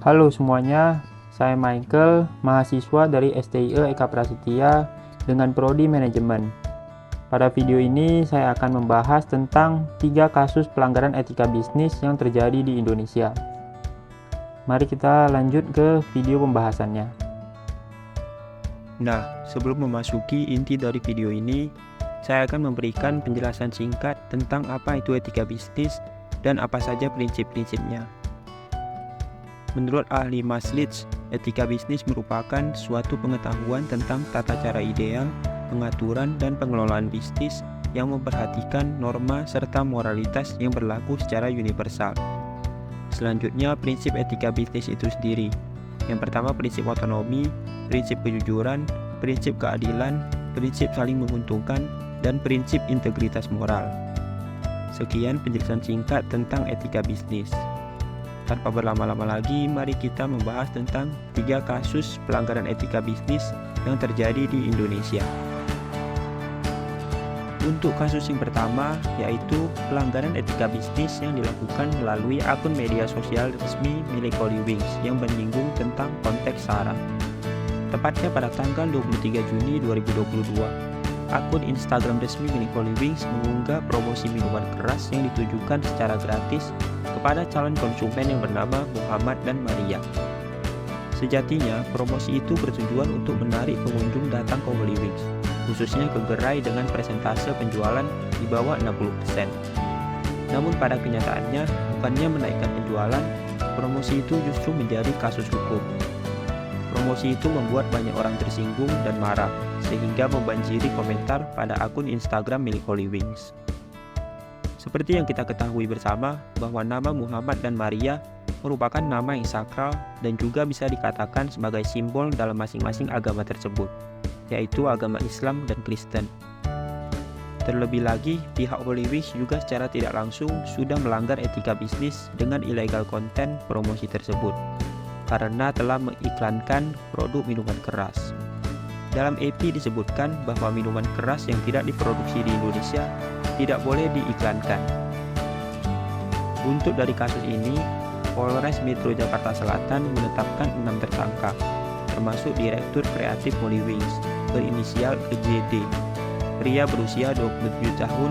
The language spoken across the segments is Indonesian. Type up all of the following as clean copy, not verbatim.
Halo semuanya, saya Michael, mahasiswa dari STIE Eka Prasetya dengan Prodi Manajemen. Pada video ini saya akan membahas tentang 3 kasus pelanggaran etika bisnis yang terjadi di Indonesia. Mari kita lanjut ke video pembahasannya. Nah, sebelum memasuki inti dari video ini, saya akan memberikan penjelasan singkat tentang apa itu etika bisnis dan apa saja prinsip-prinsipnya. Menurut ahli Maastricht, etika bisnis merupakan suatu pengetahuan tentang tata cara ideal, pengaturan, dan pengelolaan bisnis yang memperhatikan norma serta moralitas yang berlaku secara universal. Selanjutnya, prinsip etika bisnis itu sendiri. Yang pertama, prinsip otonomi, prinsip kejujuran, prinsip keadilan, prinsip saling menguntungkan, dan prinsip integritas moral. Sekian penjelasan singkat tentang etika bisnis. Tanpa berlama-lama lagi, mari kita membahas tentang 3 kasus pelanggaran etika bisnis yang terjadi di Indonesia. Untuk kasus yang pertama, yaitu pelanggaran etika bisnis yang dilakukan melalui akun media sosial resmi milik Hollywings yang menyinggung tentang konteks SARA. Tepatnya pada tanggal 23 Juni 2022, akun Instagram resmi milik Hollywings mengunggah promosi minuman keras yang ditujukan secara gratis kepada calon konsumen yang bernama Muhammad dan Maria. Sejatinya, promosi itu bertujuan untuk menarik pengunjung datang ke Hollywings, khususnya ke gerai dengan persentase penjualan di bawah 60%. Namun pada kenyataannya, bukannya menaikkan penjualan, promosi itu justru menjadi kasus hukum. Promosi itu membuat banyak orang tersinggung dan marah, sehingga membanjiri komentar pada akun Instagram milik Hollywings. Seperti yang kita ketahui bersama bahwa nama Muhammad dan Maria merupakan nama yang sakral dan juga bisa dikatakan sebagai simbol dalam masing-masing agama tersebut, yaitu agama Islam dan Kristen. Terlebih lagi, pihak Hollywings juga secara tidak langsung sudah melanggar etika bisnis dengan illegal konten promosi tersebut, karena telah mengiklankan produk minuman keras. Dalam EP disebutkan bahwa minuman keras yang tidak diproduksi di Indonesia tidak boleh diiklankan. Buntut dari kasus ini, Polres Metro Jakarta Selatan menetapkan 6 tersangka, termasuk Direktur Kreatif Hollywings berinisial EJD, pria berusia 27 tahun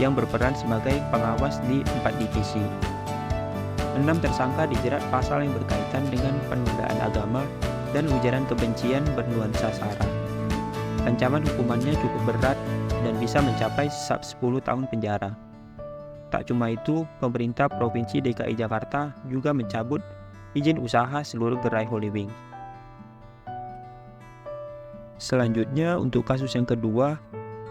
yang berperan sebagai pengawas di 4 divisi. 6 tersangka dijerat pasal yang berkaitan dengan penodaan agama dan ujaran kebencian bernuansa SARA. Ancaman hukumannya cukup berat dan bisa mencapai 10 tahun penjara. Tak cuma itu, pemerintah Provinsi DKI Jakarta juga mencabut izin usaha seluruh gerai Hollywings. Selanjutnya, untuk kasus yang kedua,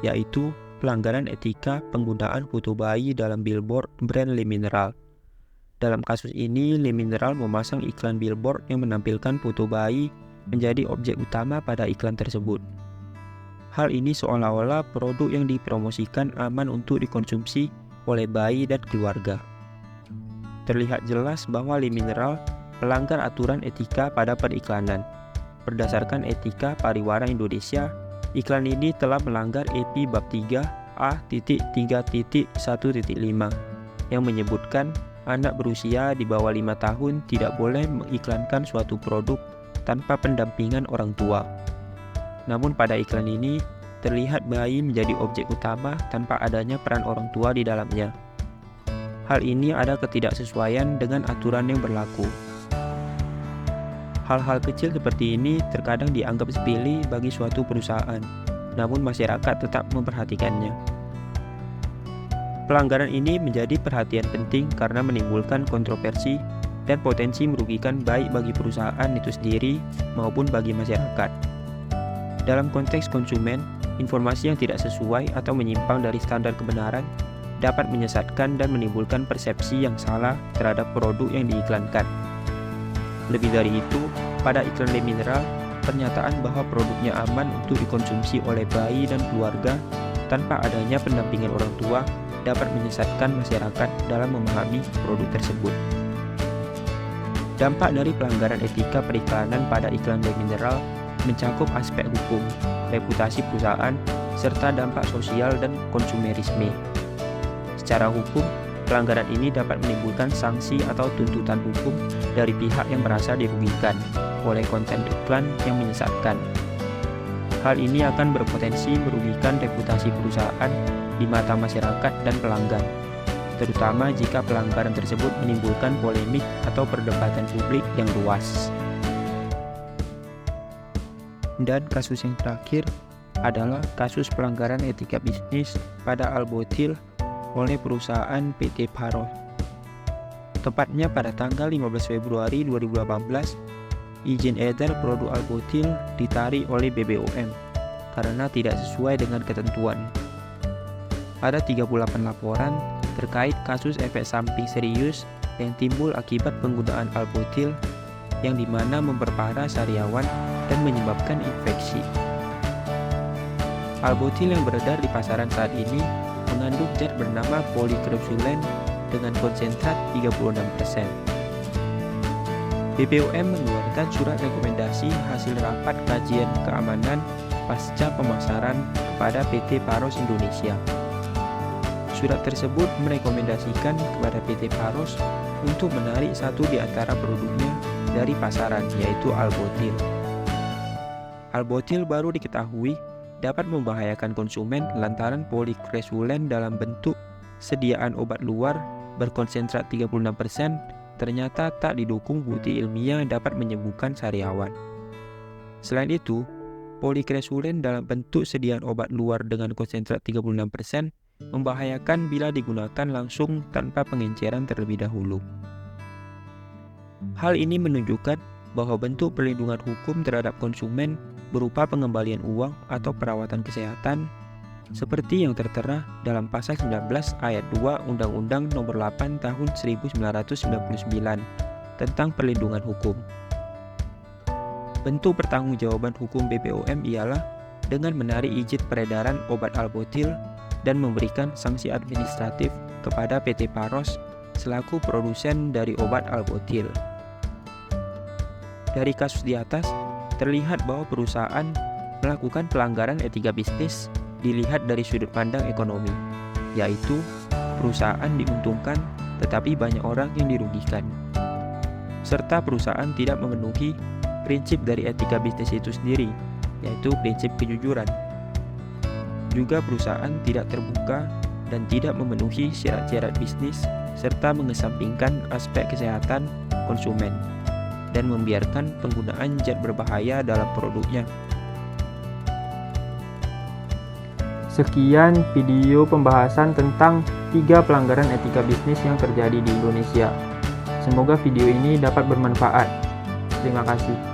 yaitu pelanggaran etika penggunaan foto bayi dalam billboard brand Le Mineral. Dalam kasus ini, Le Mineral memasang iklan billboard yang menampilkan foto bayi menjadi objek utama pada iklan tersebut. Hal ini seolah-olah produk yang dipromosikan aman untuk dikonsumsi oleh bayi dan keluarga. Terlihat jelas bahwa Le Mineral melanggar aturan etika pada periklanan. Berdasarkan etika pariwara Indonesia, iklan ini telah melanggar EP bab 3 A.3.1.5 yang menyebutkan anak berusia di bawah 5 tahun tidak boleh mengiklankan suatu produk tanpa pendampingan orang tua. Namun pada iklan ini, terlihat bayi menjadi objek utama tanpa adanya peran orang tua di dalamnya. Hal ini ada ketidaksesuaian dengan aturan yang berlaku. Hal-hal kecil seperti ini terkadang dianggap sepele bagi suatu perusahaan, namun masyarakat tetap memperhatikannya. Pelanggaran ini menjadi perhatian penting karena menimbulkan kontroversi dan potensi merugikan baik bagi perusahaan itu sendiri maupun bagi masyarakat. Dalam konteks konsumen, informasi yang tidak sesuai atau menyimpang dari standar kebenaran dapat menyesatkan dan menimbulkan persepsi yang salah terhadap produk yang diiklankan. Lebih dari itu, pada iklan Le Mineral, pernyataan bahwa produknya aman untuk dikonsumsi oleh bayi dan keluarga tanpa adanya pendampingan orang tua dapat menyesatkan masyarakat dalam memahami produk tersebut. Dampak dari pelanggaran etika periklanan pada iklan Le Mineral mencakup aspek hukum, reputasi perusahaan, serta dampak sosial dan konsumerisme. Secara hukum, pelanggaran ini dapat menimbulkan sanksi atau tuntutan hukum dari pihak yang merasa dirugikan oleh konten iklan yang menyesatkan. Hal ini akan berpotensi merugikan reputasi perusahaan di mata masyarakat dan pelanggan, terutama jika pelanggaran tersebut menimbulkan polemik atau perdebatan publik yang luas. Dan kasus yang terakhir adalah kasus pelanggaran etika bisnis pada Albotil oleh perusahaan PT Pharos. Tepatnya pada tanggal 15 Februari 2018, izin edar produk Albotil ditarik oleh BPOM karena tidak sesuai dengan ketentuan. Ada 38 laporan terkait kasus efek samping serius yang timbul akibat penggunaan Albotil yang dimana memperparah sariawan dan menyebabkan infeksi. Albotil yang beredar di pasaran saat ini mengandung zat bernama polikresulen dengan konsentrat 36%. BPOM mengeluarkan surat rekomendasi hasil rapat kajian keamanan pasca pemasaran kepada PT Pharos Indonesia. Surat tersebut merekomendasikan kepada PT Pharos untuk menarik satu di antara produknya dari pasaran, yaitu Albotil. Albotil baru diketahui dapat membahayakan konsumen lantaran polikresulen dalam bentuk sediaan obat luar berkonsentrat 36% ternyata tak didukung bukti ilmiah yang dapat menyembuhkan sariawan. Selain itu, polikresulen dalam bentuk sediaan obat luar dengan konsentrat 36% membahayakan bila digunakan langsung tanpa pengenceran terlebih dahulu. Hal ini menunjukkan bahwa bentuk perlindungan hukum terhadap konsumen berupa pengembalian uang atau perawatan kesehatan seperti yang tertera dalam pasal 19 ayat 2 Undang-Undang Nomor 8 Tahun 1999 tentang perlindungan hukum. Bentuk pertanggungjawaban hukum BPOM ialah dengan menarik izin peredaran obat Albotil dan memberikan sanksi administratif kepada PT Pharos selaku produsen dari obat Albotil. Dari kasus di atas, terlihat bahwa perusahaan melakukan pelanggaran etika bisnis dilihat dari sudut pandang ekonomi, yaitu perusahaan diuntungkan tetapi banyak orang yang dirugikan. Serta perusahaan tidak memenuhi prinsip dari etika bisnis itu sendiri, yaitu prinsip kejujuran. Juga perusahaan tidak terbuka dan tidak memenuhi syarat-syarat bisnis serta mengesampingkan aspek kesehatan konsumen dan membiarkan penggunaan zat berbahaya dalam produknya. Sekian video pembahasan tentang 3 pelanggaran etika bisnis yang terjadi di Indonesia. Semoga video ini dapat bermanfaat. Terima kasih.